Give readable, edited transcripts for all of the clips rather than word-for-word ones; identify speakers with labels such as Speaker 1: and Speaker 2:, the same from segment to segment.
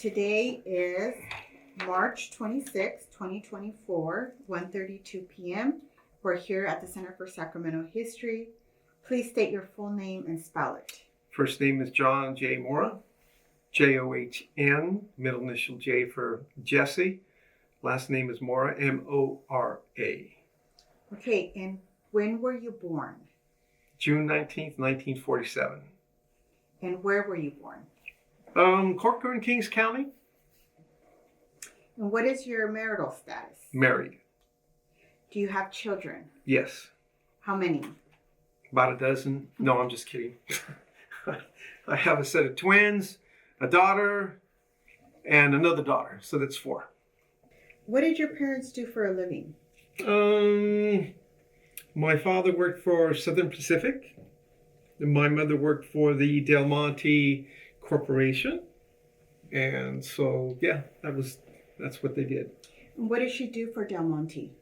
Speaker 1: Today is March 26, 2024, 1:32 p.m. We're here at the Center for Sacramento History. Please state your full name and spell it.
Speaker 2: First name is John J. Mora, John, middle initial J for Jesse. Last name is Mora, Mora.
Speaker 1: Okay, and when were you born?
Speaker 2: June 19th, 1947.
Speaker 1: And where were you born?
Speaker 2: Corcoran, Kings County.
Speaker 1: And what is your marital status?
Speaker 2: Married.
Speaker 1: Do you have children?
Speaker 2: Yes.
Speaker 1: How many?
Speaker 2: About a dozen. No, I'm just kidding. I have a set of twins, a daughter, and another daughter. So that's 4.
Speaker 1: What did your parents do for a living?
Speaker 2: My father worked for Southern Pacific. And my mother worked for the Del Monte Corporation. And so, yeah, that's what they did.
Speaker 1: And what did she do for Del Monte?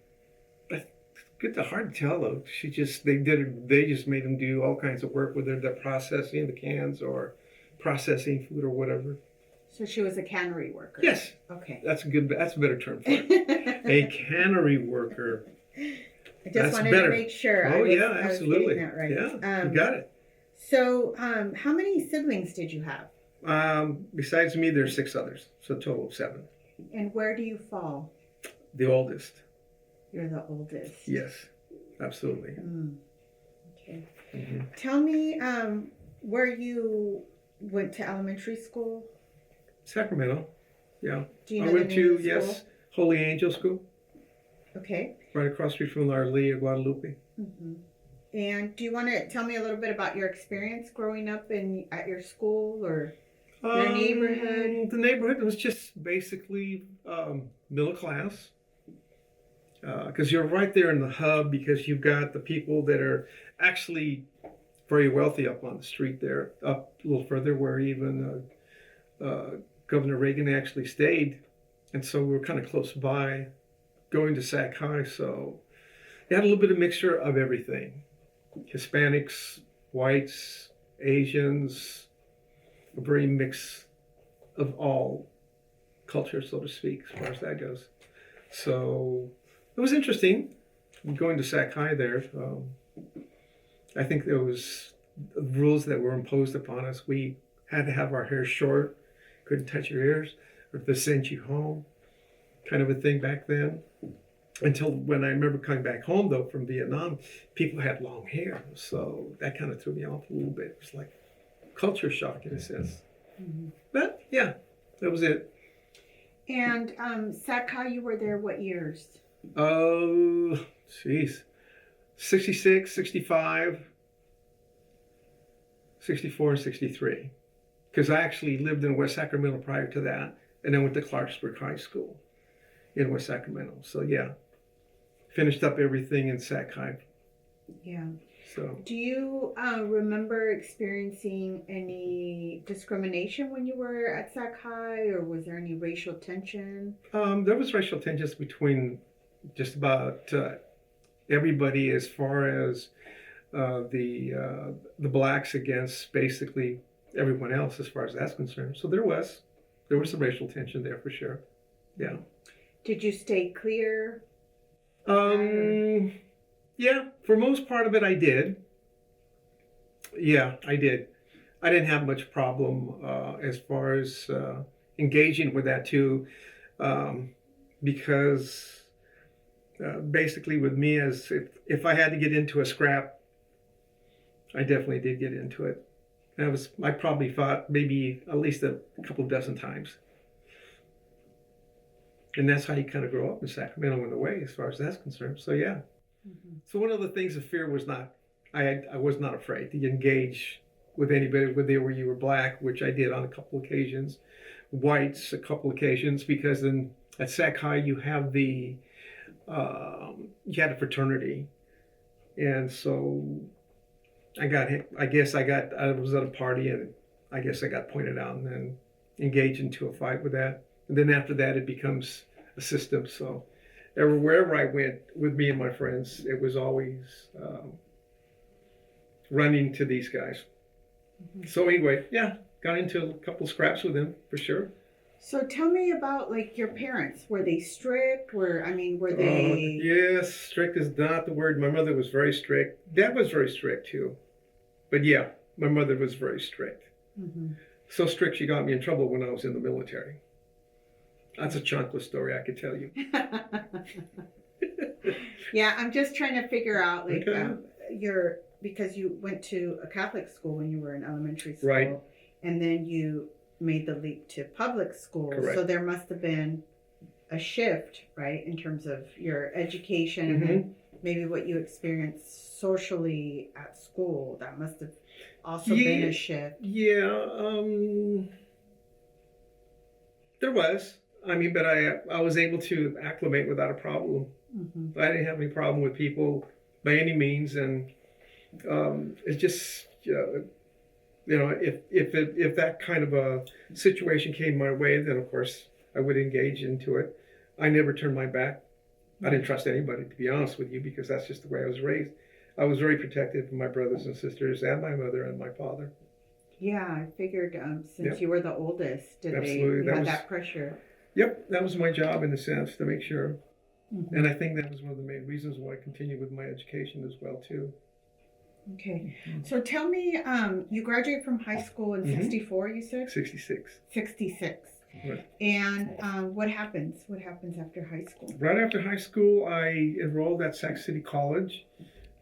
Speaker 2: Good to hard to tell though. They just made them do all kinds of work, whether they're processing the cans or processing food or whatever.
Speaker 1: So she was a cannery worker?
Speaker 2: Yes.
Speaker 1: Okay.
Speaker 2: That's a better term for it. A cannery worker.
Speaker 1: I just wanted to make sure.
Speaker 2: Absolutely.
Speaker 1: I was getting that right.
Speaker 2: Yeah, you got it.
Speaker 1: So, how many siblings did you have?
Speaker 2: Besides me, there's 6 others, so a total of 7.
Speaker 1: And where do you fall?
Speaker 2: The oldest.
Speaker 1: You're the oldest.
Speaker 2: Yes, absolutely.
Speaker 1: Okay.
Speaker 2: Mm-hmm.
Speaker 1: Tell me where you went to elementary school.
Speaker 2: Sacramento. Yeah.
Speaker 1: Do you know
Speaker 2: I went
Speaker 1: the name
Speaker 2: to
Speaker 1: of the school?
Speaker 2: Holy Angel School.
Speaker 1: Okay.
Speaker 2: Right across the street from Our Lady of Guadalupe.
Speaker 1: Mm-hmm. And do you want to tell me a little bit about your experience growing up at your school or your neighborhood?
Speaker 2: The neighborhood was just basically middle class. Because you're right there in the hub, because you've got the people that are actually very wealthy up on the street there, up a little further where even Governor Reagan actually stayed. And so we were kind of close by going to Sac High. So you had a little bit of mixture of everything. Hispanics, whites, Asians, a very mix of all cultures, so to speak, as far as that goes. So it was interesting going to Sac High there. I think there was rules that were imposed upon us. We had to have our hair short, couldn't touch your ears, or they sent you home, kind of a thing back then. Until when I remember coming back home, though, from Vietnam, people had long hair. So that kind of threw me off a little bit. It was like culture shock in a sense. Mm-hmm. But yeah, that was it.
Speaker 1: And Sac High, you were there what years?
Speaker 2: Oh, geez. 66, 65, 64, and 63. Because I actually lived in West Sacramento prior to that. And then went to Clarksburg High School in West Sacramento. So yeah, finished up everything in Sac High.
Speaker 1: Yeah.
Speaker 2: So.
Speaker 1: Do you remember experiencing any discrimination when you were at Sac High, or was there any racial tension?
Speaker 2: There was racial tensions between just about everybody, as far as the blacks against basically everyone else, as far as that's concerned. So there was some racial tension there for sure. Yeah. Did
Speaker 1: you stay clear?
Speaker 2: Yeah, for most part of it I did. Yeah, I did. I didn't have much problem as far as engaging with that too, because basically with me, as if I had to get into a scrap, I definitely did get into it. I probably fought maybe at least a couple dozen times. And that's how you kind of grow up in Sacramento in a way, as far as that's concerned. So yeah. Mm-hmm. So one of the things of fear was I was not afraid to engage with anybody, whether you were black, which I did on a couple occasions, whites a couple occasions, because at Sac High you have you had a fraternity, and so I was at a party and I guess I got pointed out and then engaged into a fight with that. And then after that, it becomes a system. So wherever I went with me and my friends, it was always running to these guys. Mm-hmm. So anyway, yeah, got into a couple scraps with them for sure.
Speaker 1: So tell me about like your parents. Were they strict? Were they?
Speaker 2: Yes, strict is not the word. My mother was very strict. Dad was very strict too. But yeah, my mother was very strict.
Speaker 1: Mhm.
Speaker 2: So strict she got me in trouble when I was in the military. That's a chunkless story I could tell you.
Speaker 1: Yeah, I'm just trying to figure out like
Speaker 2: Okay.
Speaker 1: because you went to a Catholic school when you were in elementary school,
Speaker 2: Right.
Speaker 1: and then you made the leap to public school.
Speaker 2: Correct.
Speaker 1: So there must have been a shift, right, in terms of your education and
Speaker 2: Mhm.
Speaker 1: then maybe what you experienced socially at school. That must have also been a shift.
Speaker 2: Yeah, there was. I mean, but I was able to acclimate without a problem.
Speaker 1: Hmm.
Speaker 2: I didn't have any problem with people by any means, and it's just if that kind of a situation came my way, then of course I would engage into it. I never turned my back. I didn't trust anybody, to be honest with you, because that's just the way I was raised. I was very protective of my brothers and sisters and my mother and my father.
Speaker 1: Yeah, I figured since
Speaker 2: Yep.
Speaker 1: you were the oldest,
Speaker 2: Absolutely.
Speaker 1: you had that pressure?
Speaker 2: Yep, that was my job in a sense, to make sure.
Speaker 1: Mhm.
Speaker 2: And I think that was one of the main reasons why I continued with my education as well too.
Speaker 1: Okay, so tell me, you graduated from high school in
Speaker 2: Mhm.
Speaker 1: '64, you said?
Speaker 2: 66.
Speaker 1: 66.
Speaker 2: Right.
Speaker 1: And what happens? What happens after high school?
Speaker 2: Right after high school, I enrolled at Sac City College.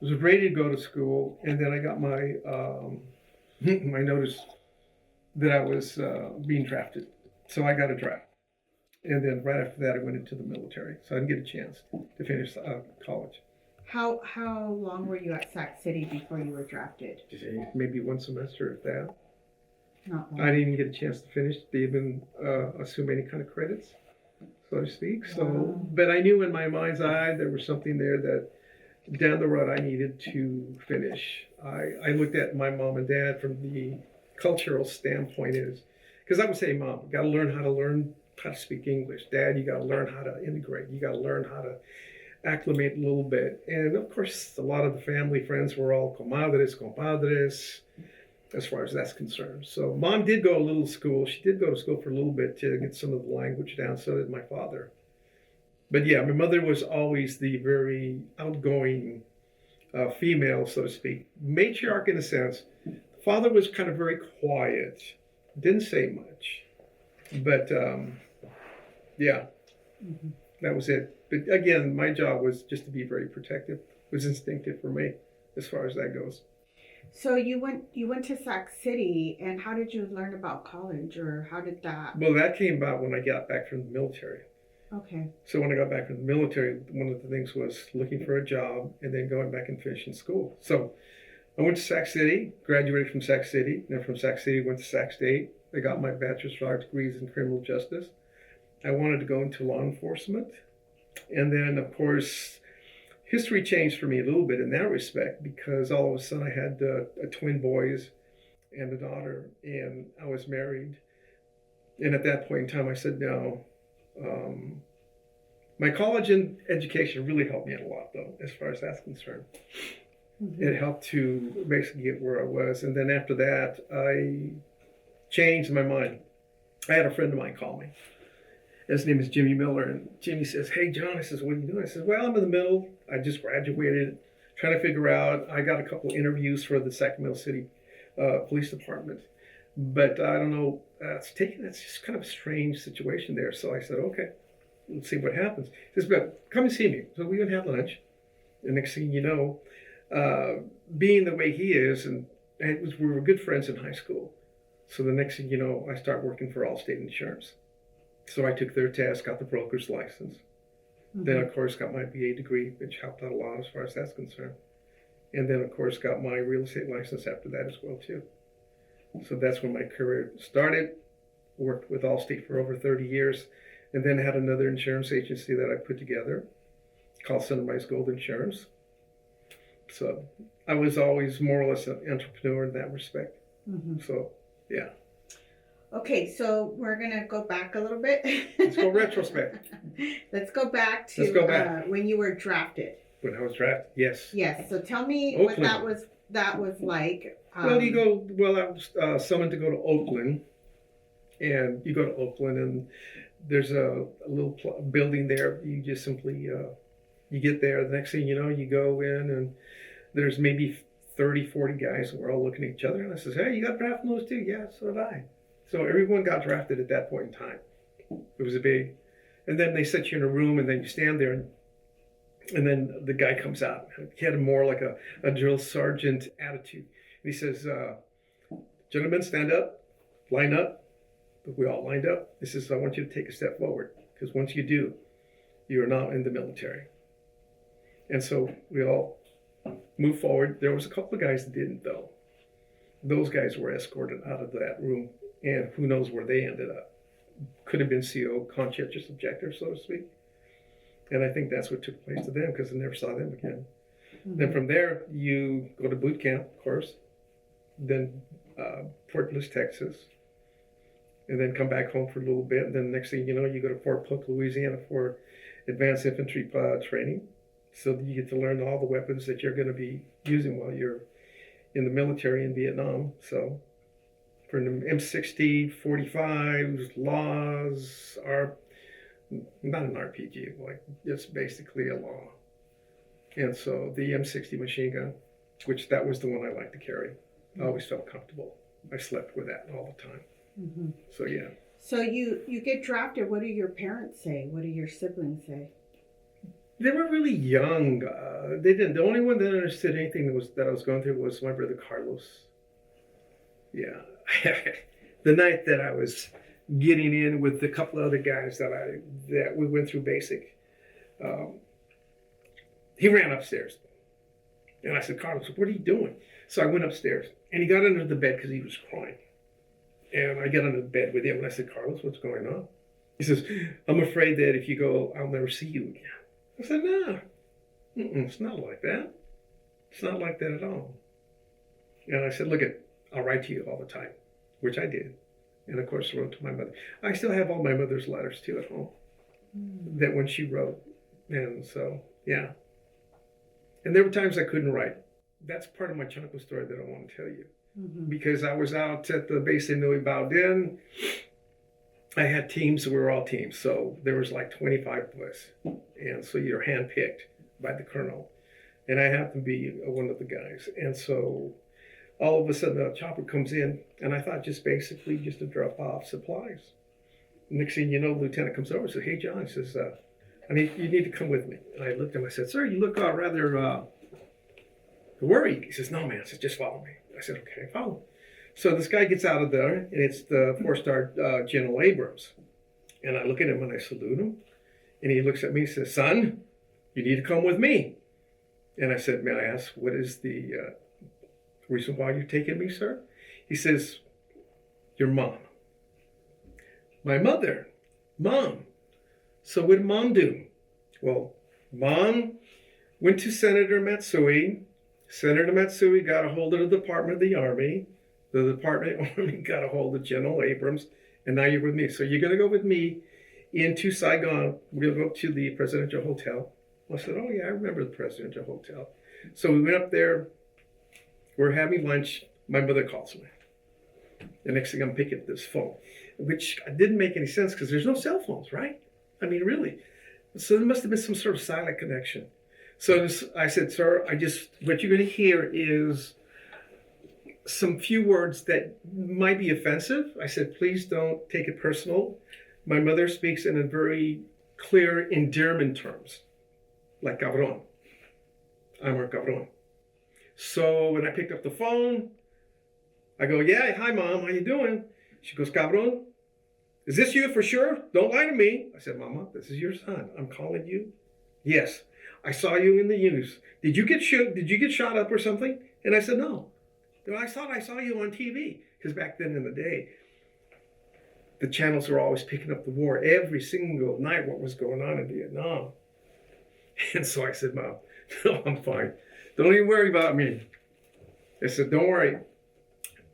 Speaker 2: Was ready to go to school, and then I got my my notice that I was being drafted. So I got a draft. And then right after that, I went into the military. So I didn't get a chance to finish college.
Speaker 1: How long were you at Sac City before you were drafted?
Speaker 2: Maybe one semester, if that.
Speaker 1: Not long.
Speaker 2: I didn't even get a chance to finish to even assume any kind of credits, so to speak. So,
Speaker 1: Wow.
Speaker 2: but I knew in my mind's eye there was something there that down the road I needed to finish. I looked at my mom and dad from the cultural standpoint is, because I would say, Mom, you got to learn how to speak English. Dad, you got to learn how to integrate. You got to learn how to acclimate a little bit. And of course, a lot of the family friends were all comadres, compadres, as far as that's concerned. So Mom did go a little school. She did go to school for a little bit to get some of the language down. So did my father. But yeah, my mother was always the very outgoing female, so to speak, matriarch in a sense. Father was kind of very quiet, didn't say much, but yeah,
Speaker 1: Mhm.
Speaker 2: that was it. But again, my job was just to be very protective. It was instinctive for me as far as that goes.
Speaker 1: So you went to Sac City, and how did you learn about college, or how did that?
Speaker 2: Well, that came about when I got back from the military.
Speaker 1: Okay.
Speaker 2: So when I got back from the military, one of the things was looking for a job and then going back and finishing school. So I went to Sac City, graduated from Sac City. Then from Sac City, went to Sac State. I got my bachelor's of arts degrees in criminal justice. I wanted to go into law enforcement. And then, of course, history changed for me a little bit in that respect because all of a sudden I had twin boys and a daughter, and I was married. And at that point in time, I said, no. My college and education really helped me out a lot, though, as far as that's concerned.
Speaker 1: Mhm.
Speaker 2: It helped to basically get where I was. And then after that, I changed my mind. I had a friend of mine call me. His name is Jimmy Miller. And Jimmy says, hey, John, I says, what are you doing? I says, well, I'm in the middle. I just graduated, trying to figure out. I got a couple interviews for the Sacramento City Police Department. But I don't know, that's just kind of a strange situation there. So I said, okay, let's see what happens. He says, but come and see me. So we went and had lunch. And next thing you know, being the way he is, and we were good friends in high school. So the next thing you know, I start working for Allstate Insurance. So I took their test, got the broker's license.
Speaker 1: Mhm.
Speaker 2: Then, of course, got my BA degree, which helped out a lot as far as that's concerned. And then, of course, got my real estate license after that as well, too. So that's when my career started. Worked with Allstate for over 30 years. And then had another insurance agency that I put together called Sunrise Gold Insurance. So I was always more or less an entrepreneur in that respect.
Speaker 1: Mhm.
Speaker 2: So, yeah.
Speaker 1: Okay, so we're gonna go back a little bit.
Speaker 2: Let's go retrospect.
Speaker 1: Let's go back to
Speaker 2: Let's go back.
Speaker 1: When you were drafted.
Speaker 2: When I was drafted, yes.
Speaker 1: Yes. So tell me what
Speaker 2: Oakland.
Speaker 1: that was like.
Speaker 2: I was summoned to go to Oakland. And you go to Oakland, and there's a little building there. You just simply, you get there. The next thing you know, you go in, and there's maybe 30, 40 guys, and we're all looking at each other. And I says, hey, you got drafted in those too? Yeah, so did I. So everyone got drafted at that point in time. It was a big, and then they set you in a room, and then you stand there, and then the guy comes out. He had more like a drill sergeant attitude. And he says, gentlemen, stand up, line up. We all lined up. He says, I want you to take a step forward, because once you do, you are now in the military. And so we all moved forward. There was a couple of guys that didn't, though. Those guys were escorted out of that room, and who knows where they ended up. Could have been CO, conscientious objector, so to speak. And I think that's what took place to them, because I never saw them again. Mm-hmm. Then from there, you go to boot camp, of course, then Fort Bliss, Texas, and then come back home for a little bit. And then the next thing you know, you go to Fort Polk, Louisiana for advanced infantry training. So you get to learn all the weapons that you're going to be using while you're in the military in Vietnam. So for the M60, 45s, laws, are not an RPG, like it's basically a law. And so the M60 machine gun, which that was the one I liked to carry. I always felt comfortable. I slept with that all the time. Mm-hmm. So yeah.
Speaker 1: So you get drafted. What do your parents say? What do your siblings say?
Speaker 2: They were really young. They didn't. The only one that understood anything that I was going through was my brother Carlos. Yeah. The night that I was getting in with a couple of other guys that we went through basic, he ran upstairs, and I said, Carlos, what are you doing? So I went upstairs, and he got under the bed because he was crying. And I got under the bed with him, and I said, Carlos, what's going on? He says, I'm afraid that if you go, I'll never see you again. I said, no, it's not like that. It's not like that at all. And I said, look, I'll write to you all the time, which I did. And of course, wrote to my mother. I still have all my mother's letters too at home, that when she wrote. And so, yeah. And there were times I couldn't write. That's part of my Chaco story that I want to tell you. Mm-hmm. Because I was out at the base in Nui Baudin. I had teams, we were all teams. So there was like 25 of us. And so you're handpicked by the colonel. And I happened to be one of the guys. And so all of a sudden a chopper comes in, and I thought just to drop off supplies. Next thing you know, the lieutenant comes over and says, hey, John, he says, you need to come with me. And I looked at him, I said, sir, you look rather worried. He says, no, man. I said, just follow me. I said, okay, follow. So this guy gets out of there, and it's the 4-star General Abrams. And I look at him and I salute him. And he looks at me and says, son, you need to come with me. And I said, may I ask, what is the reason why you're taking me, sir? He says, your mom. My mother. Mom. So what did mom do? Well, mom went to Senator Matsui. Senator Matsui got a hold of the Department of the Army. The Department of the Army got a hold of General Abrams. And now you're with me. So you're going to go with me into Saigon. We'll go to the Presidential Hotel. I said, oh, yeah, I remember the Presidential Hotel. So we went up there. We're having lunch. My mother calls me. The next thing I'm picking up this phone, which didn't make any sense because there's no cell phones, right? I mean, really. So there must have been some sort of silent connection. So I said, sir, what you're going to hear is some few words that might be offensive. I said, please don't take it personal. My mother speaks in a very clear endearment terms, like cabrón. I'm her cabrón. So when I picked up the phone, I go, yeah, hi, Mom, how you doing? She goes, cabrón, is this you for sure? Don't lie to me. I said, Mama, this is your son. I'm calling you. Yes, I saw you in the news. Did you get shot up or something? And I said, no. I thought I saw you on TV. Because back then in the day, the channels were always picking up the war every single night, what was going on in Vietnam. And so I said, Mom, no, I'm fine. Don't even worry about me. I said, don't worry.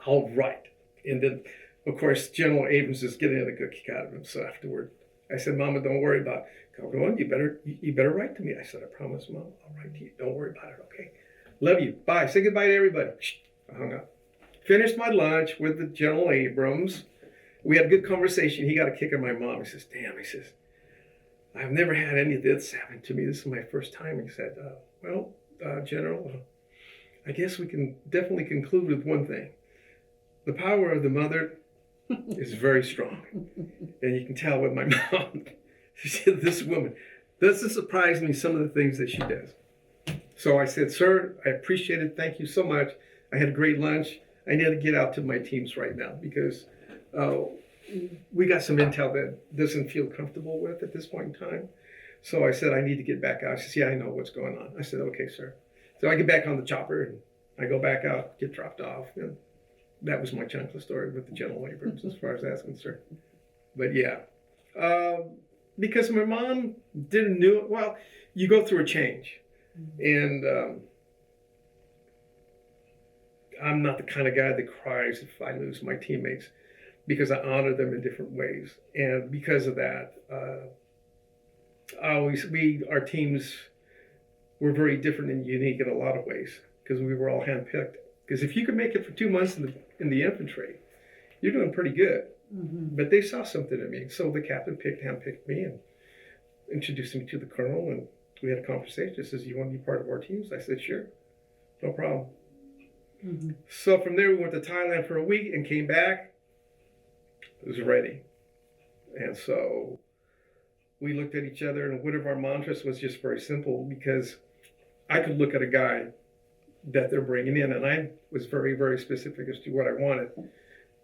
Speaker 2: I'll write. And then, of course, General Abrams is getting a good kick out of him. So afterward, I said, Mama, don't worry about it. Go on, you better write to me. I said, I promise, Mom, I'll write to you. Don't worry about it, okay? Love you. Bye. Say goodbye to everybody. I hung up. Finished my lunch with the General Abrams. We had a good conversation. He got a kick on my mom. He says, damn, he says, I've never had any of this happen to me. This is my first time. He said, General, I guess we can definitely conclude with one thing. The power of the mother is very strong. And you can tell with my mom, she said, this woman doesn't surprise me, some of the things that she does. So I said, sir, I appreciate it. Thank you so much. I had a great lunch. I need to get out to my teams right now because we got some intel that doesn't feel comfortable with at this point in time. So I said, I need to get back out. She said, yeah, I know what's going on. I said, okay, sir. So I get back on the chopper and I go back out, get dropped off. And that was my chunk of the story with the general laborers as far as that's concerned. But yeah, because my mom didn't know it. Well, you go through a change. And I'm not the kind of guy that cries if I lose my teammates because I honor them in different ways. And because of that, our teams were very different and unique in a lot of ways because we were all handpicked. Because if you could make it for 2 months in the infantry, you're doing pretty good. Mm-hmm. But they saw something in me. So the captain handpicked me and introduced me to the colonel. And we had a conversation. He says, you want to be part of our teams? I said, sure, no problem. Mm-hmm. So from there, we went to Thailand for a week and came back. It was ready. And so we looked at each other, and one of our mantras was just very simple because I could look at a guy that they're bringing in, and I was very, very specific as to what I wanted.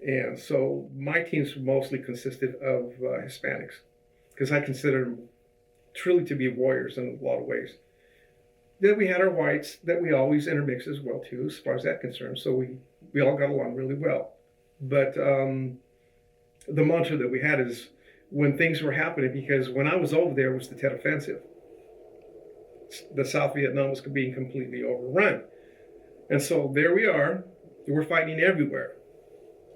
Speaker 2: And so my teams mostly consisted of Hispanics because I consider them truly to be warriors in a lot of ways. Then we had our whites that we always intermix as well too, as far as that concerned. So we all got along really well. But the mantra that we had is when things were happening, because when I was over there, it was the Tet Offensive. The South Vietnam was being completely overrun. And so there we are, we're fighting everywhere.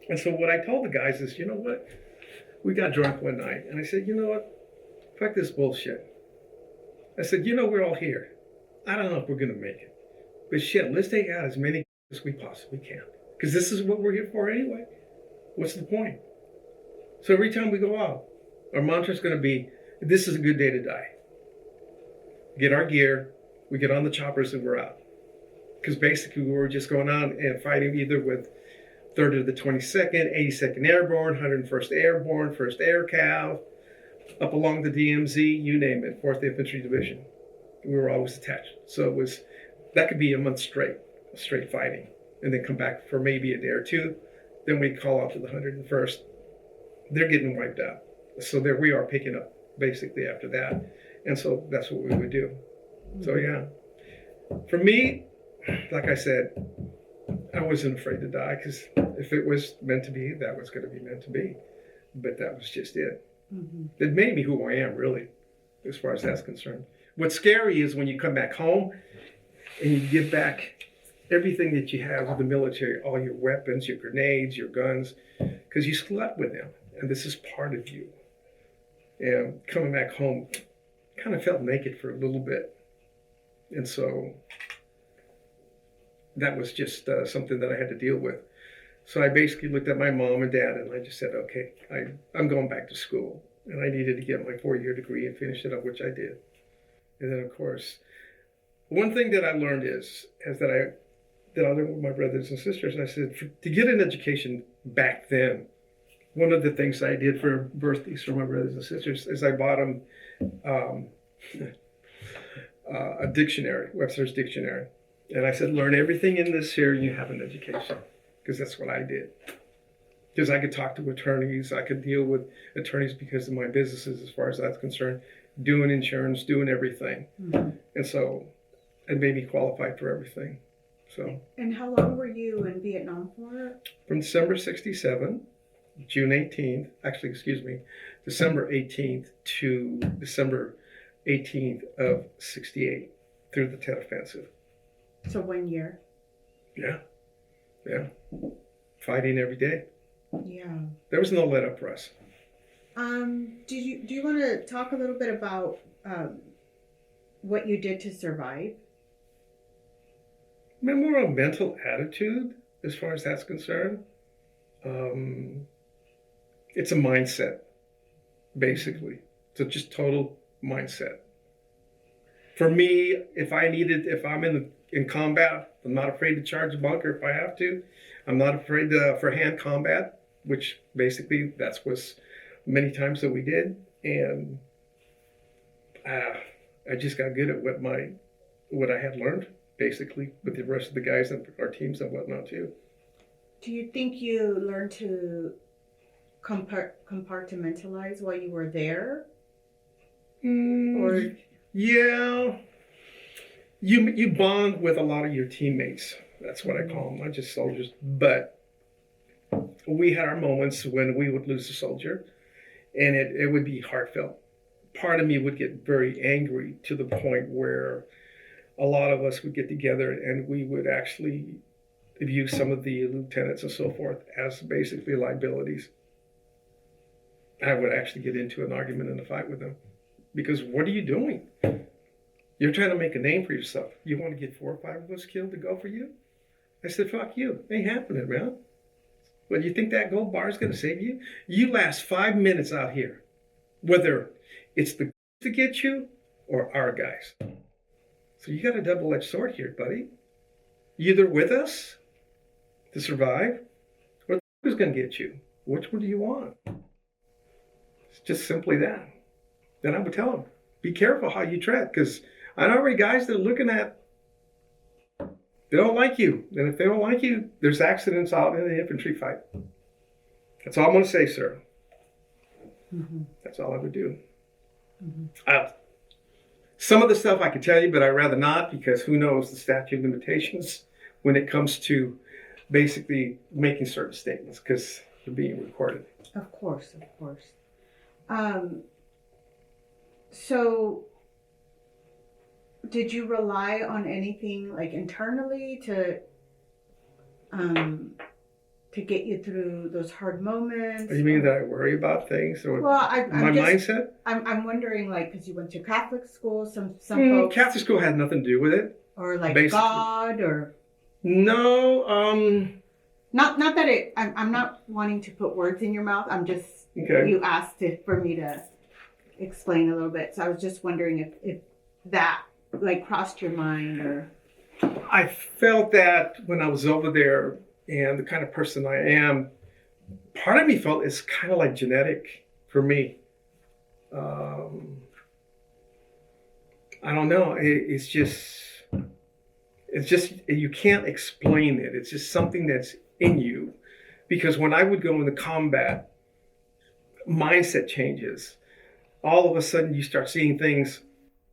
Speaker 2: And so what I told the guys is, you know what? We got drunk one night and I said, you know what? Fuck this bullshit. I said, you know, we're all here. I don't know if we're going to make it. But shit, let's take out as many as we possibly can. Because this is what we're here for anyway. What's the point? So every time we go out, our mantra is going to be, this is a good day to die. Get our gear, we get on the choppers and we're out. Because basically we were just going on and fighting either with 3rd of the 22nd, 82nd Airborne, 101st Airborne, 1st Air Cav, up along the DMZ, you name it, 4th Infantry Division. We were always attached. So that could be a month straight fighting. And then come back for maybe a day or two. Then we'd call out to the 101st. They're getting wiped out. So there we are picking up basically after that. And so that's what we would do. Mm-hmm. So yeah. For me, like I said, I wasn't afraid to die because if it was meant to be, that was going to be meant to be. But that was just it. Mm-hmm. It made me who I am, really, as far as that's concerned. What's scary is when you come back home and you give back everything that you have with the military, all your weapons, your grenades, your guns, because you slept with them, and this is part of you. And coming back home, kind of felt naked for a little bit. And so that was just something that I had to deal with. So I basically looked at my mom and dad and I just said, okay, I'm going back to school. And I needed to get my 4-year degree and finish it up, which I did. And then, of course, one thing that I learned is that I learned with my brothers and sisters. I said, to get an education back then, one of the things I did for birthdays for my brothers and sisters is I bought them a dictionary, Webster's Dictionary. And I said, learn everything in this here, you have an education. Because that's what I did. Because I could talk to attorneys, I could deal with attorneys because of my businesses as far as that's concerned, doing insurance, doing everything. Mm-hmm. And so it made me qualified for everything. So.
Speaker 1: And how long were you in Vietnam for?
Speaker 2: From December 67, June 18th, December 18th to December 18th of 68 through the Tet Offensive.
Speaker 1: So 1 year?
Speaker 2: Yeah. Fighting every day.
Speaker 1: Yeah.
Speaker 2: There was no let up for us.
Speaker 1: Do you want to talk a little bit about what you did to survive?
Speaker 2: More a mental attitude as far as that's concerned. it's a mindset, basically. It's just total mindset. For me, if I'm in combat, I'm not afraid to charge a bunker if I have to. I'm not afraid for hand combat, which basically was many times that we did. And I just got good at what I had learned, basically, with the rest of the guys and our teams and whatnot too.
Speaker 1: Do you think you learned to compartmentalize while you were there? Or
Speaker 2: yeah, you bond with a lot of your teammates. That's what I call them, not just soldiers. But we had our moments when we would lose a soldier, and it would be heartfelt. Part of me would get very angry to the point where a lot of us would get together and we would actually view some of the lieutenants and so forth as basically liabilities. I would actually get into an argument and a fight with them. Because what are you doing? You're trying to make a name for yourself. You want to get 4 or 5 of us killed to go for you? I said, fuck you. Ain't happening, man. But you think that gold bar is going to save you? You last 5 minutes out here, whether it's the to get you or our guys. So you got a double-edged sword here, buddy. You either with us to survive, or who's going to get you? Which one do you want? It's just simply that. Then I would tell them, be careful how you tread, because I know already guys that are looking at, they don't like you. And if they don't like you, there's accidents out in the infantry fight. That's all I'm going to say, sir. Mm-hmm. That's all I would do. Mm-hmm. Some of the stuff I could tell you, but I'd rather not, because who knows the statute of limitations when it comes to basically making certain statements, because they're being recorded.
Speaker 1: Of course. So did you rely on anything like internally to get you through those hard moments?
Speaker 2: You mean that I worry about things, or mindset?
Speaker 1: I'm wondering, like, because you went to Catholic school, some folks.
Speaker 2: Catholic school had nothing to do with it.
Speaker 1: Or like basically. God, or
Speaker 2: no.
Speaker 1: Not that I'm not wanting to put words in your mouth. I'm just you asked for me to explain a little bit, so I was just wondering if that like crossed your mind, or.
Speaker 2: I felt that when I was over there, and the kind of person I am, part of me felt it's kind of like genetic for me. I don't know. It's just you can't explain it. It's just something that's in you, because when I would go into combat, mindset changes. All of a sudden, you start seeing things,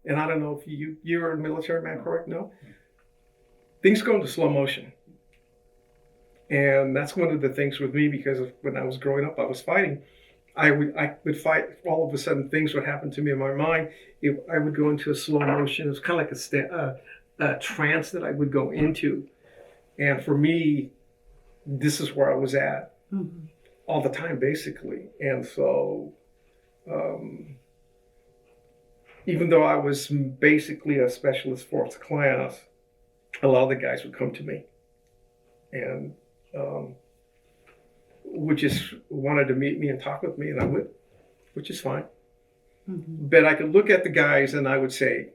Speaker 2: and I don't know if you're a military man, correct? No, things go into slow motion, and that's one of the things with me, because when I was growing up, I was fighting. I would fight. All of a sudden, things would happen to me in my mind. I would go into a slow motion. It was kind of like a trance that I would go into, and for me, this is where I was at all the time, basically. And so, even though I was basically a specialist force class, a lot of the guys would come to me and would just wanted to meet me and talk with me, and I would, which is fine. Mm-hmm. But I could look at the guys and I would say,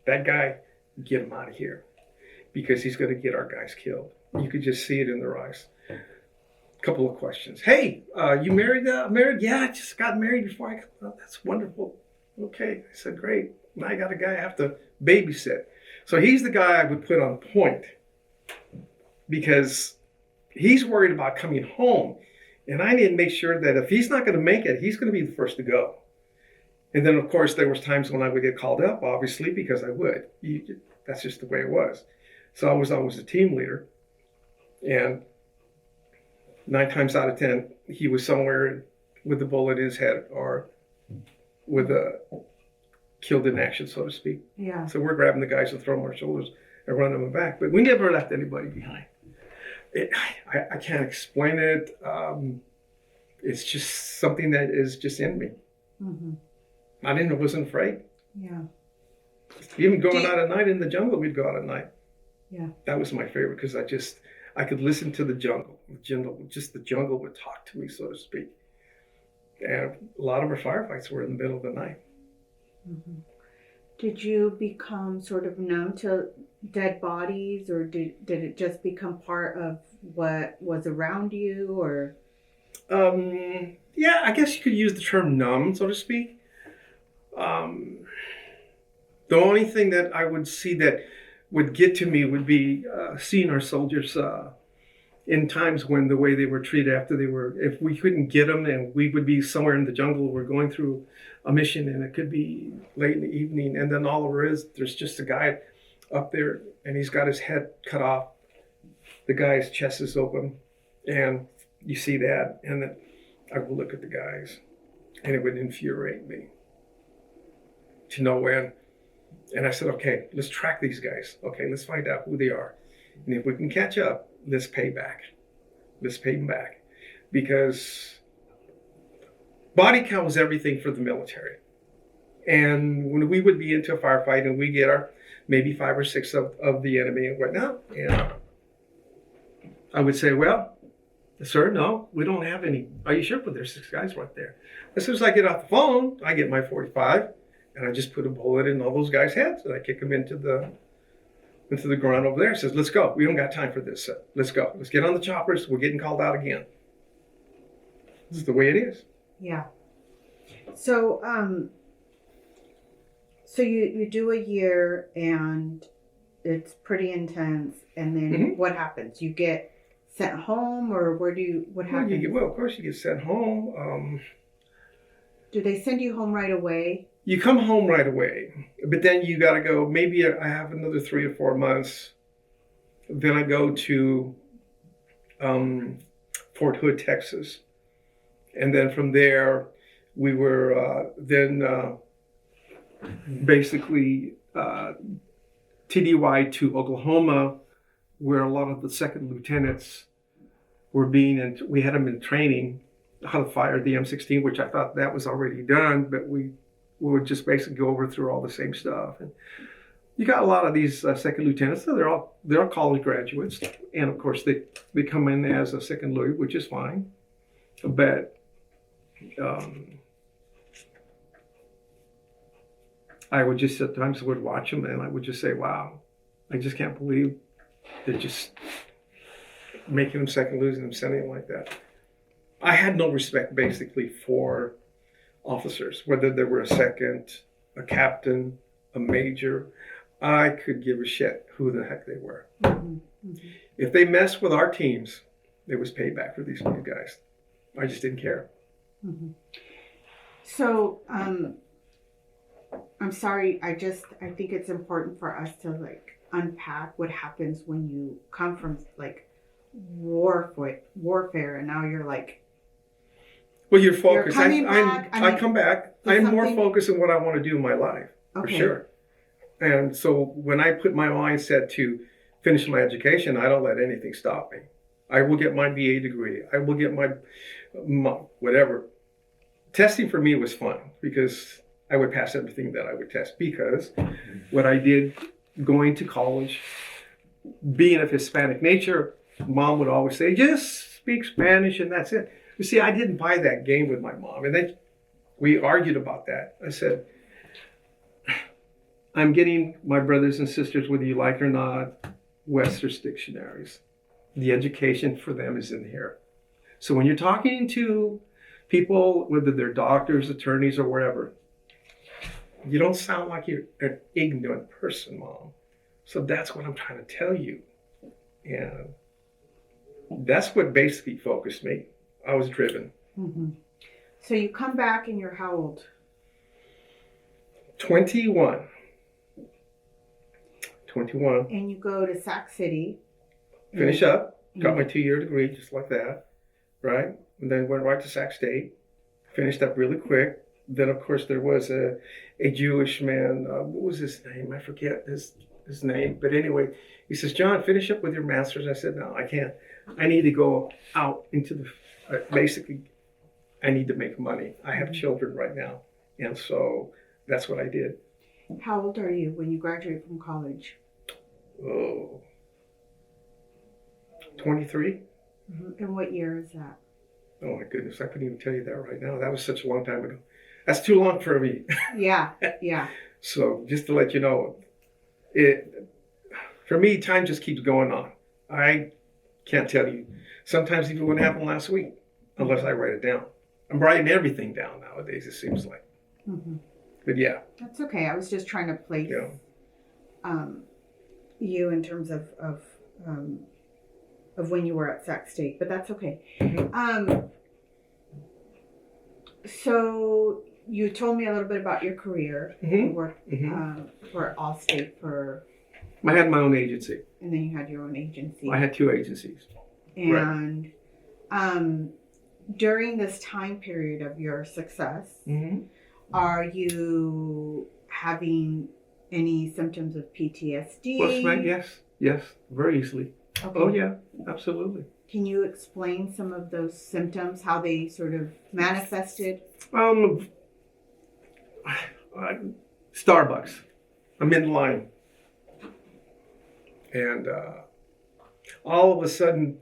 Speaker 2: that guy, get him out of here, because he's going to get our guys killed. You could just see it in their eyes. A couple of questions. Hey, you married? Married? Yeah, I just got married before I. Oh, that's wonderful. Okay, I said, great. Now I got a guy I have to babysit. So he's the guy I would put on point, because he's worried about coming home, and I need to make sure that if he's not going to make it, he's going to be the first to go. And then, of course, there was times when I would get called up, obviously, because I would. That's just the way it was. So I was always a team leader. And 9 times out of 10, he was somewhere with a bullet in his head, or with a killed in action, so to speak.
Speaker 1: Yeah. So
Speaker 2: we're grabbing the guys and throwing them on our shoulders and running them back. But we never left anybody behind. I can't explain it. It's just something that is just in me. Mm-hmm. I wasn't afraid.
Speaker 1: Yeah.
Speaker 2: Even going out at night in the jungle, we'd go out at night.
Speaker 1: Yeah. That
Speaker 2: was my favorite, because I could listen to the jungle. Just the jungle would talk to me, so to speak. And a lot of our firefights were in the middle of the night.
Speaker 1: Mm-hmm. Did you become sort of numb to dead bodies, or did it just become part of what was around you, or?
Speaker 2: Yeah, I guess you could use the term numb, so to speak. The only thing that I would see that would get to me would be seeing our soldiers in times when the way they were treated after they were, if we couldn't get them and we would be somewhere in the jungle, we're going through a mission and it could be late in the evening, and then all over there's just a guy up there and he's got his head cut off. The guy's chest is open and you see that, and then I would look at the guys and it would infuriate me to no end. And I said, okay, let's track these guys. Okay, let's find out who they are. And if we can catch up, let's pay back. Let's pay them back. Because body count was everything for the military. And when we would be into a firefight and we get our maybe 5 or 6 of the enemy and whatnot, and I would say, well, sir, no, we don't have any. Are you sure? But there's 6 guys right there. As soon as I get off the phone, I get my 45 and I just put a bullet in all those guys' heads and I kick them into the ground over there. It says, let's go. We don't got time for this. Let's go. Let's get on the choppers. We're getting called out again. This is the way it is.
Speaker 1: Yeah. So, so you do a year and it's pretty intense. And then what happens? You get sent home, or what happens?
Speaker 2: Well, of course you get sent home.
Speaker 1: Do they send you home right away?
Speaker 2: You come home right away, but then you got to go, maybe I have another 3 or 4 months. Then I go to Fort Hood, Texas. And then from there, we were basically TDY to Oklahoma, where a lot of the second lieutenants were and we had them in training how to fire the M16, which I thought that was already done, but we would just basically go over through all the same stuff. And you got a lot of these second lieutenants, so they're all college graduates, and of course they come in as a second lieutenant, which is fine. But I would just at times would watch them, and I would just say, "Wow, I just can't believe they're just making them second lieutenants and sending them like that." I had no respect basically for officers, whether they were a second, a captain, a major. I could give a shit who the heck they were. Mm-hmm. Mm-hmm. If they messed with our teams, it was payback for these guys. I just didn't care.
Speaker 1: Mm-hmm. So, I'm sorry. I think it's important for us to unpack what happens when you come from warfare, and now you're
Speaker 2: well, you're focused.
Speaker 1: I
Speaker 2: come back. I'm more focused on what I want to do in my life, for sure. And so when I put my mindset to finish my education, I don't let anything stop me. I will get my BA degree. I will get my whatever. Testing for me was fun because I would pass everything that I would test, because what I did going to college, being of Hispanic nature, Mom would always say, just speak Spanish and that's it. You see, I didn't buy that game with my mom. And then we argued about that. I said, I'm getting my brothers and sisters, whether you like it or not, Webster's dictionaries. The education for them is in here. So when you're talking to people, whether they're doctors, attorneys, or wherever, you don't sound like you're an ignorant person, Mom. So that's what I'm trying to tell you. And that's what basically focused me. I was driven.
Speaker 1: Mm-hmm. So you come back and you're how old?
Speaker 2: 21. And
Speaker 1: you go to Sac City.
Speaker 2: Finish up. Got my 2-year degree just like that. Right? And then went right to Sac State. Finished up really quick. Then, of course, there was a Jewish man. What was his name? I forget his name. But anyway, he says, John, finish up with your master's. I said, no, I can't. I need to go out into the... basically, I need to make money. I have children right now. And so that's what I did.
Speaker 1: How old are you when you graduate from college?
Speaker 2: 23.
Speaker 1: Mm-hmm. And what year is that?
Speaker 2: Oh my goodness, I couldn't even tell you that right now. That was such a long time ago. That's too long for me.
Speaker 1: Yeah.
Speaker 2: So just to let you know, for me, time just keeps going on. I can't tell you. Sometimes even what happened last week, unless I write it down. I'm writing everything down nowadays, it seems like.
Speaker 1: Mm-hmm.
Speaker 2: But yeah.
Speaker 1: That's okay. I was just trying to place you in terms of when you were at Sac State, but that's okay.
Speaker 2: Mm-hmm.
Speaker 1: So you told me a little bit about your career.
Speaker 2: Mm-hmm.
Speaker 1: You worked for Allstate
Speaker 2: I had my own agency.
Speaker 1: And then you had your own agency.
Speaker 2: I had 2 agencies.
Speaker 1: And during this time period of your success, are you having any symptoms of PTSD?
Speaker 2: Yes, very easily. Okay. Oh yeah, absolutely.
Speaker 1: Can you explain some of those symptoms, how they sort of manifested?
Speaker 2: Starbucks. I'm in line. And all of a sudden,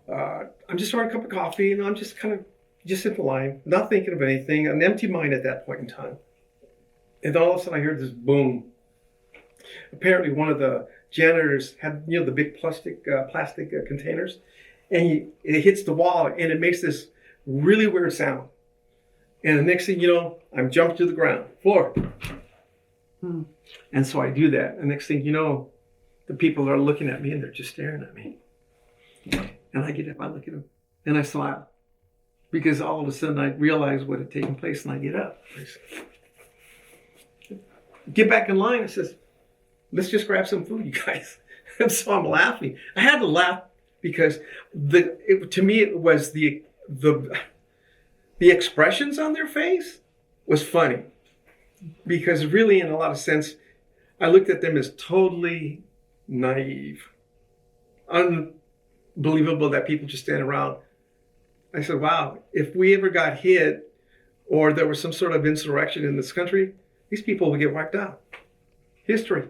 Speaker 2: I'm just ordering a cup of coffee, and I'm just in the line, not thinking of anything, an empty mind at that point in time. And all of a sudden I heard this boom. Apparently one of the janitors had, the big plastic containers, and it hits the wall, and it makes this really weird sound. And the next thing you know, I'm jumping to the ground, floor. And so I do that. And next thing you know, the people are looking at me, and they're just staring at me. And I get up, I look at them, and I smile. Because all of a sudden I realize what had taken place, and I get up. I say, get back in line. I says, let's just grab some food, you guys. And so I'm laughing. I had to laugh because to me it was the expressions on their face was funny. Because really, in a lot of sense, I looked at them as totally naive. Unbelievable that people just stand around. I said, wow, if we ever got hit or there was some sort of insurrection in this country, these people would get wiped out. History.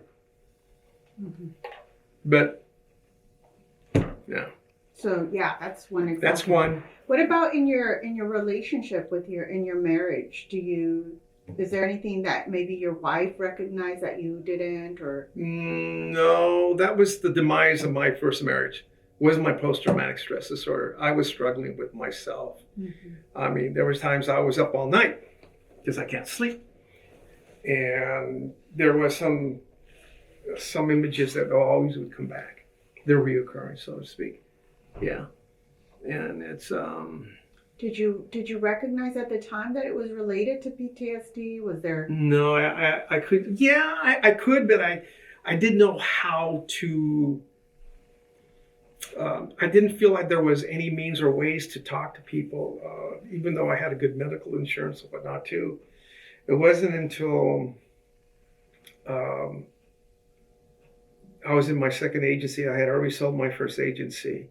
Speaker 2: But, yeah.
Speaker 1: So, yeah, that's one example.
Speaker 2: That's one.
Speaker 1: What about in your relationship in your marriage? Is there anything that maybe your wife recognized that you didn't, or?
Speaker 2: No, that was the demise of my first marriage. Was my post-traumatic stress disorder. I was struggling with myself. I mean, there was times I was up all night because I can't sleep. And there was some images that always would come back. They're reoccurring, so to speak. Yeah. And it's
Speaker 1: Did you recognize at the time that it was related to PTSD? Was there?
Speaker 2: No, I could. Yeah, I could, but I didn't know how to. I didn't feel like there was any means or ways to talk to people, even though I had a good medical insurance and whatnot too. It wasn't until I was in my second agency. I had already sold my first agency.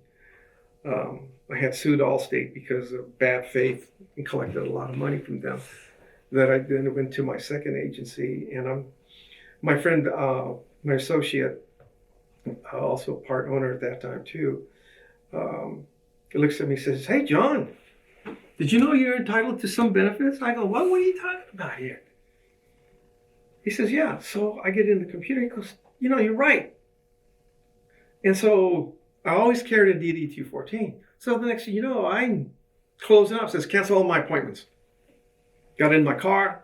Speaker 2: I had sued Allstate because of bad faith and collected a lot of money from them. That I then went to my second agency, and my friend, my associate, also part owner at that time too, he looks at me and says, "Hey, John, did you know you're entitled to some benefits?" I go, What are you talking about here? He says, "Yeah." So I get in the computer. He goes, "You're right." And so I always carried a DD 214. So the next thing you know, I'm closing up. Says, "Cancel all my appointments." Got in my car,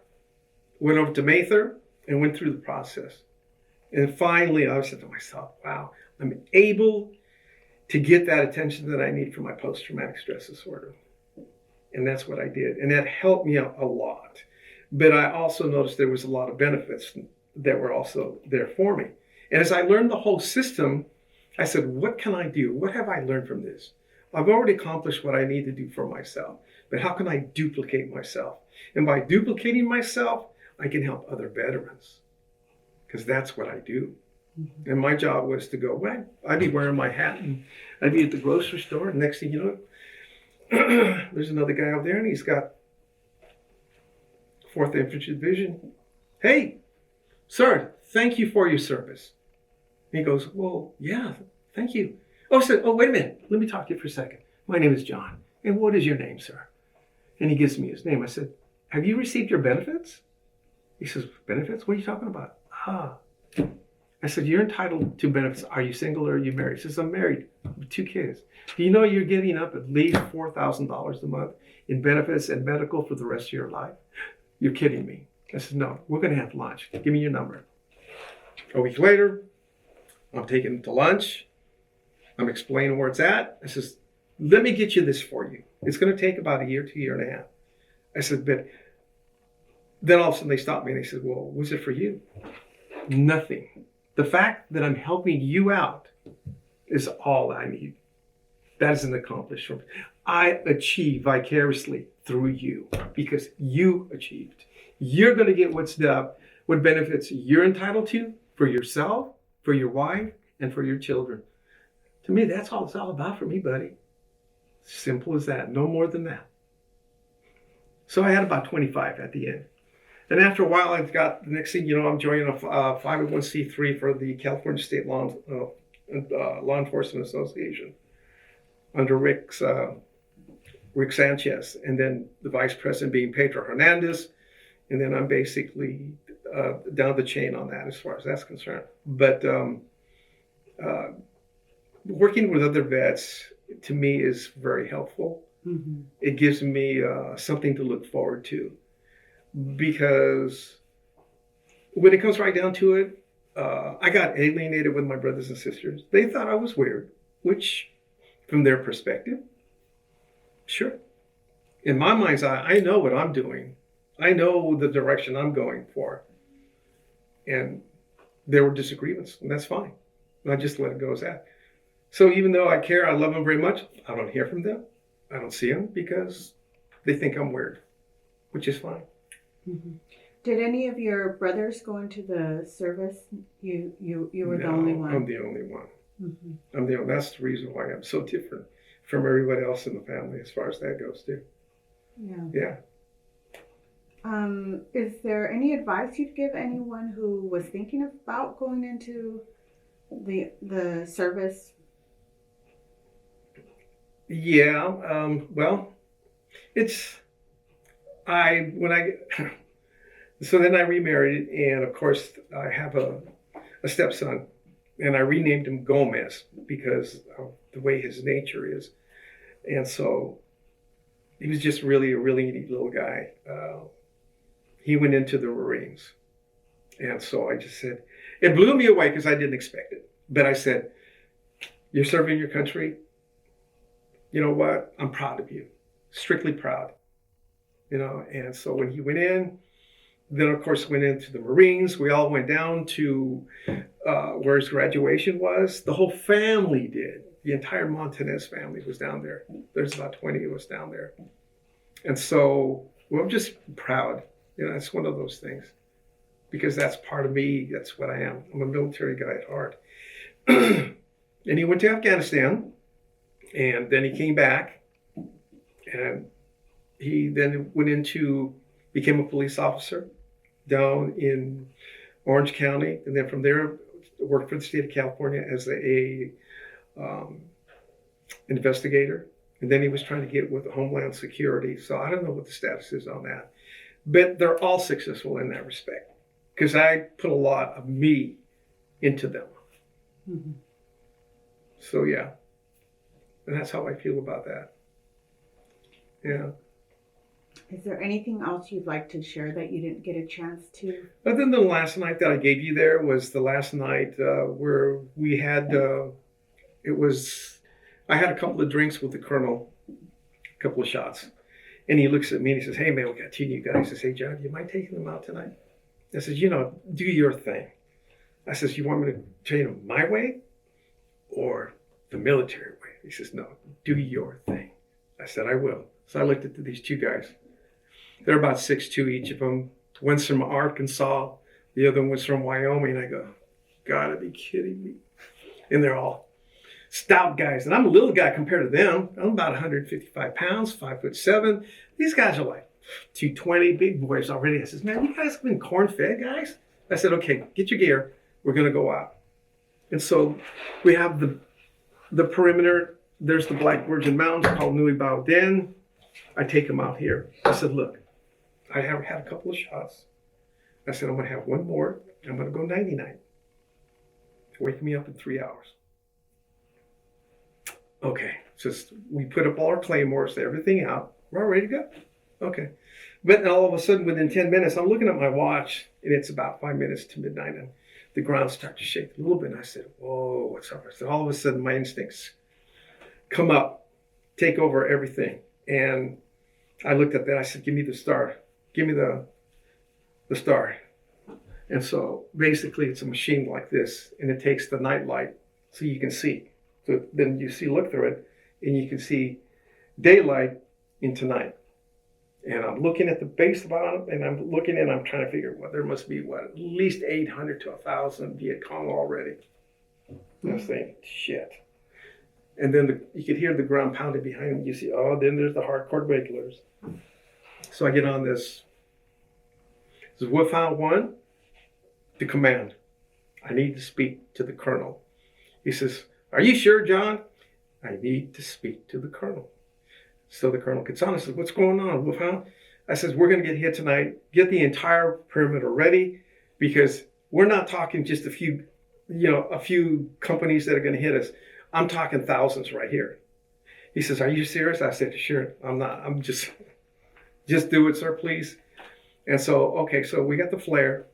Speaker 2: went over to Mather, and went through the process. And finally, I said to myself, wow, I'm able to get that attention that I need for my post-traumatic stress disorder. And that's what I did. And that helped me out a lot. But I also noticed there was a lot of benefits that were also there for me. And as I learned the whole system, I said, what can I do? What have I learned from this? I've already accomplished what I need to do for myself. But how can I duplicate myself? And by duplicating myself, I can help other veterans. Because that's what I do. And my job was to go, well, I'd be wearing my hat and I'd be at the grocery store. And next thing you know, there's another guy out there and he's got 4th Infantry Division. "Hey, sir, thank you for your service." And he goes, "Well, yeah, thank you." Oh, I said, "Oh, wait a minute. Let me talk to you for a second. My name is John. And what is your name, sir? And he gives me his name. I said, have you received your benefits? He says, benefits? What are you talking about? I said, you're entitled to benefits. Are you single or are you married? He says, I'm married with 2 kids. Do you know you're giving up at least $4,000 a month in benefits and medical for the rest of your life? You're kidding me. I said, no, we're going to have lunch. Give me your number. A week later, I'm taking him to lunch. I'm explaining where it's at. I says, let me get you this for you. It's going to take about a year to a year and a half. I said, but then all of a sudden they stopped me and they said, well, was it for you? Nothing. The fact that I'm helping you out is all I need. That is an accomplishment. I achieve vicariously through you because you achieved. You're going to get what benefits you're entitled to for yourself, for your wife, and for your children. To me, that's all it's all about for me, buddy. Simple as that. No more than that. So I had about 25 at the end. And after a while, I've got, the next thing you know, I'm joining a 501c3 for the California State Law Enforcement Association under Rick Sanchez, and then the vice president being Pedro Hernandez. And then I'm basically down the chain on that as far as that's concerned. But working with other vets, to me, is very helpful. Mm-hmm. It gives me something to look forward to. Because when it comes right down to it, I got alienated with my brothers and sisters. They thought I was weird, which from their perspective, sure. In my mind's eye, I know what I'm doing. I know the direction I'm going for. And there were disagreements, and that's fine. And I just let it go as that. So even though I care, I love them very much, I don't hear from them. I don't see them because they think I'm weird, which is fine.
Speaker 1: Mm-hmm. Did any of your brothers go into the service? You were the only one?
Speaker 2: I'm the only one.
Speaker 1: Mm-hmm.
Speaker 2: That's the reason why I'm so different from everybody else in the family as far as that goes too. Yeah.
Speaker 1: Is there any advice you'd give anyone who was thinking about going into the service?
Speaker 2: Yeah. Well, so then I remarried, and of course I have a stepson, and I renamed him Gomez because of the way his nature is. And so he was just really a really neat little guy. He went into the Marines. And so I just said, it blew me away because I didn't expect it. But I said, you're serving your country. You know what? I'm proud of you. Strictly proud. And so when he went in, then of course went into the Marines. We all went down to where his graduation was. The whole family did. The entire Montanez family was down there. There's about 20 of us down there. And so, I'm just proud. It's one of those things. Because that's part of me. That's what I am. I'm a military guy at heart. And he went to Afghanistan. And then he came back. And he then became a police officer down in Orange County. And then from there, worked for the state of California as a investigator. And then he was trying to get with Homeland Security. So I don't know what the status is on that. But they're all successful in that respect. Because I put a lot of me into them. Mm-hmm. So yeah. And that's how I feel about that. Yeah.
Speaker 1: Is there anything else you'd like to share that you didn't get a chance to?
Speaker 2: Other than the last night that I gave you there was the last night where we had, I had a couple of drinks with the colonel, a couple of shots. And he looks at me and he says, hey man, we got 2 new guys. He says, hey John, do you mind taking them out tonight? I says, do your thing. I says, you want me to train them my way or the military way? He says, no, do your thing. I said, I will. So I looked at these 2 guys. They're about 6'2", each of them. One's from Arkansas. The other one's from Wyoming. I go, gotta be kidding me. And they're all stout guys. And I'm a little guy compared to them. I'm about 155 pounds, 5'7". These guys are like 220, big boys already. I says, man, you guys have been corn-fed, guys? I said, okay, get your gear. We're going to go out. And so we have the perimeter there's the Black Virgin Mountains called Nui Bao Den. I take him out here. I said, look, I have had a couple of shots. I said, I'm going to have one more. I'm going to go 99. Wake me up in 3 hours. Okay, just we put up all our claymores, everything out. We're all ready to go. Okay. But then all of a sudden, within 10 minutes, I'm looking at my watch, and it's about 5 minutes to midnight, and the ground started to shake a little bit. And I said, whoa, what's up? I said, all of a sudden, my instincts come up, take over everything. And I looked at that. I said, give me the star. Give me the star. And so basically, it's a machine like this, and it takes the night light so you can see. So then you look through it, and you can see daylight into night. And I'm looking at the base bottom, and I'm looking and I'm trying to figure, well, there must be, at least 800 to 1,000 Viet Cong already. And I was thinking, shit. And then you could hear the ground pounding behind me. You see, then there's the hardcore regulars. So I get on this. This is Wolfhound 1 to command. I need to speak to the colonel. He says, are you sure, John? I need to speak to the colonel. So the colonel gets on and says, what's going on, Wolfhound? I says, we're going to get hit tonight. Get the entire perimeter ready, because we're not talking just a few companies that are going to hit us. I'm talking thousands right here. He says, are you serious? I said, sure, I'm not. I'm just do it, sir, please. And so we got the flare.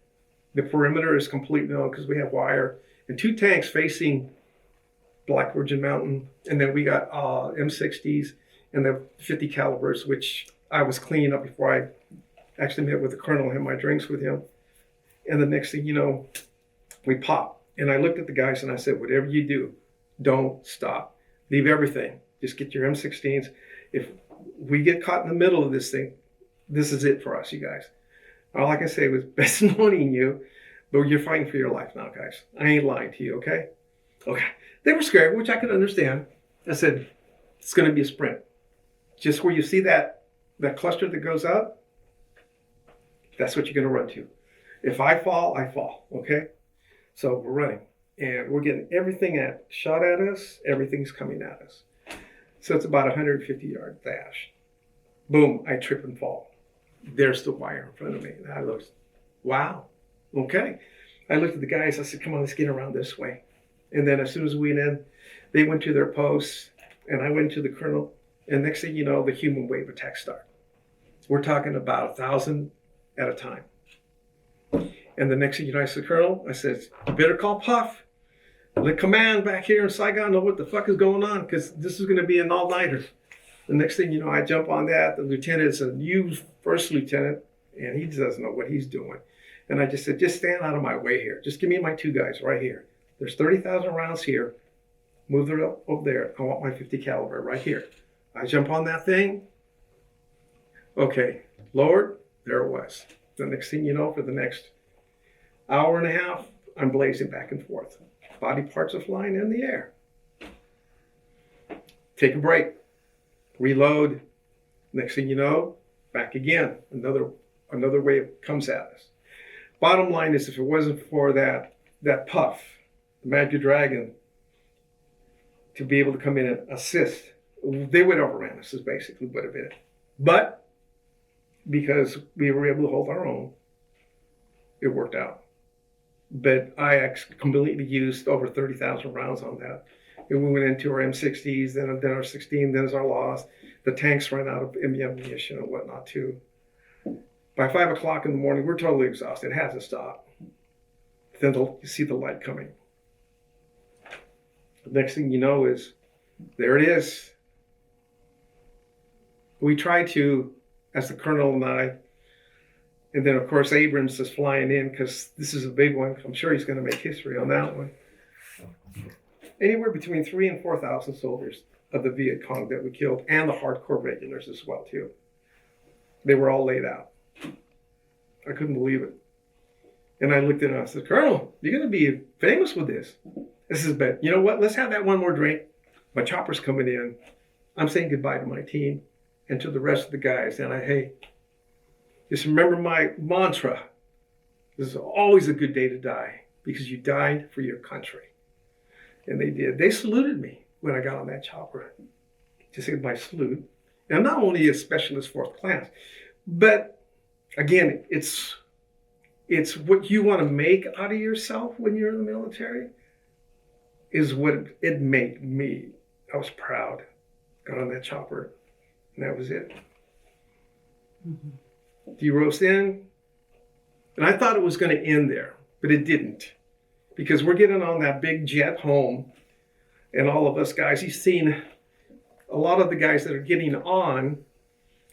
Speaker 2: The perimeter is completely known because we have wire and 2 tanks facing Black Virgin Mountain. And then we got M60s and the 50 calibers, which I was cleaning up before I actually met with the colonel, had my drinks with him. And the next thing you know, we pop. And I looked at the guys and I said, whatever you do, don't stop. Leave everything. Just get your M16s. If we get caught in the middle of this thing, this is it for us, you guys. All I can say was best knowing you, but you're fighting for your life now, guys. I ain't lying to you, okay? Okay. They were scared, which I could understand. I said, it's going to be a sprint. Just where you see that cluster that goes up, that's what you're going to run to. If I fall, I fall, okay? So we're running, and we're getting everything shot at us. Everything's coming at us. So it's about 150-yard dash. Boom, I trip and fall. There's the wire in front of me. And I looked, wow, okay. I looked at the guys. I said, come on, let's get around this way. And then as soon as we went in, they went to their posts, and I went to the colonel. And next thing you know, the human wave attack started. We're talking about 1,000 at a time. And the next thing you know, I said, Colonel, I said, you better call Puff. Let command back here in Saigon know what the fuck is going on, because this is going to be an all-nighter. The next thing you know, I jump on that. The lieutenant is a new first lieutenant, and he doesn't know what he's doing. And I just said, just stand out of my way here. Just give me my 2 guys right here. There's 30,000 rounds here. Move it up over there. I want my 50 caliber right here. I jump on that thing. Okay, lowered. There it was. The next thing you know, for the next hour and a half, I'm blazing back and forth. Body parts are flying in the air. Take a break. Reload. Next thing you know, back again. Another wave comes at us. Bottom line is, if it wasn't for that Puff, the Magic Dragon, to be able to come in and assist, they would have overran us, is basically what it is. But because we were able to hold our own, it worked out. But I completely used over 30,000 rounds on that. And we went into our M60s, then our 16, then our loss. The tanks ran out of ammunition and whatnot too. By 5 o'clock in the morning, we're totally exhausted. It has to stop. Then you see the light coming. The next thing you know is, there it is. We tried to, as the colonel and I, and then of course Abrams is flying in, because this is a big one. I'm sure he's going to make history on that one. Anywhere between 3,000 and 4,000 soldiers of the Viet Cong that we killed, and the hardcore regulars as well too. They were all laid out. I couldn't believe it. And I looked at him and I said, Colonel, you're going to be famous with this. This is bad. You know what? Let's have that one more drink. My chopper's coming in. I'm saying goodbye to my team and to the rest of the guys. And hey, just remember my mantra. This is always a good day to die, because you died for your country. And they did. They saluted me. when I got on that chopper to say my salute. And I'm not only a specialist fourth class, but again, it's what you want to make out of yourself when you're in the military is what it made me. I was proud. Got on that chopper, and that was it.
Speaker 1: Mm-hmm.
Speaker 2: De-roast in, and I thought it was going to end there, but it didn't, because we're getting on that big jet home, and all of us guys, you've seen a lot of the guys that are getting on,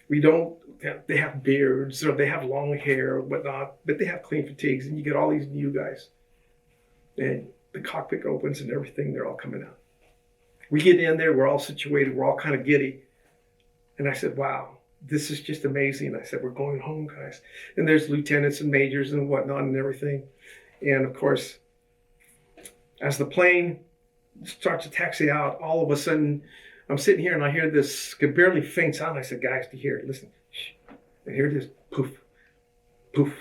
Speaker 2: they have beards or they have long hair or whatnot, but they have clean fatigues, and you get all these new guys, and the cockpit opens and everything, they're all coming out. We get in there, we're all situated, we're all kind of giddy, and I said, wow, this is just amazing. I said, we're going home, guys. And there's lieutenants and majors and whatnot and everything. And of course, as the plane starts to taxi out, all of a sudden, I'm sitting here and I hear this barely faint sound. I said, guys, do you hear it? Listen. Shh. And here it is. Poof. Poof.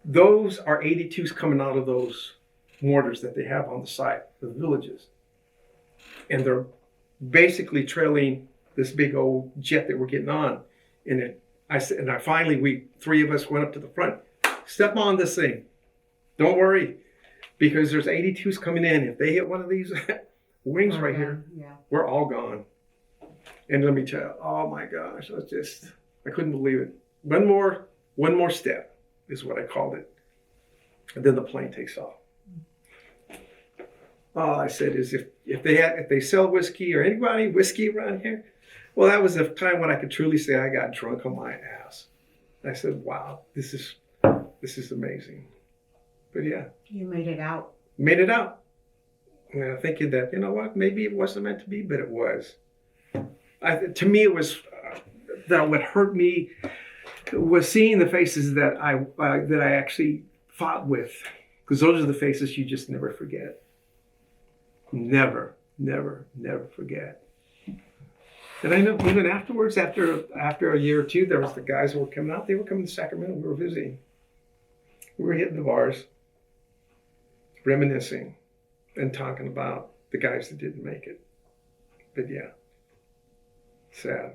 Speaker 2: Those are 82s coming out of those mortars that they have on the side of the villages. And they're basically trailing this big old jet that we're getting on. And we three of us went up to the front. Step on this thing. Don't worry, because there's 82s coming in. If they hit one of these wings right here, we're all gone. And let me tell you, oh my gosh, I couldn't believe it. One more step is what I called it. And then the plane takes off. All I said is if they sell whiskey or anybody whiskey around here, well, that was the time when I could truly say I got drunk on my ass. I said, wow, this is amazing. But yeah.
Speaker 1: You made it out.
Speaker 2: Made it out. And I'm thinking that, you know what, maybe it wasn't meant to be, but it was. To me, it was, that what hurt me was seeing the faces that I actually fought with. Because those are the faces you just never forget. Never, never, never forget. And I know even afterwards, after a year or two, there was the guys who were coming out. They were coming to Sacramento. We were visiting. We were hitting the bars, reminiscing, and talking about the guys that didn't make it. But yeah, sad.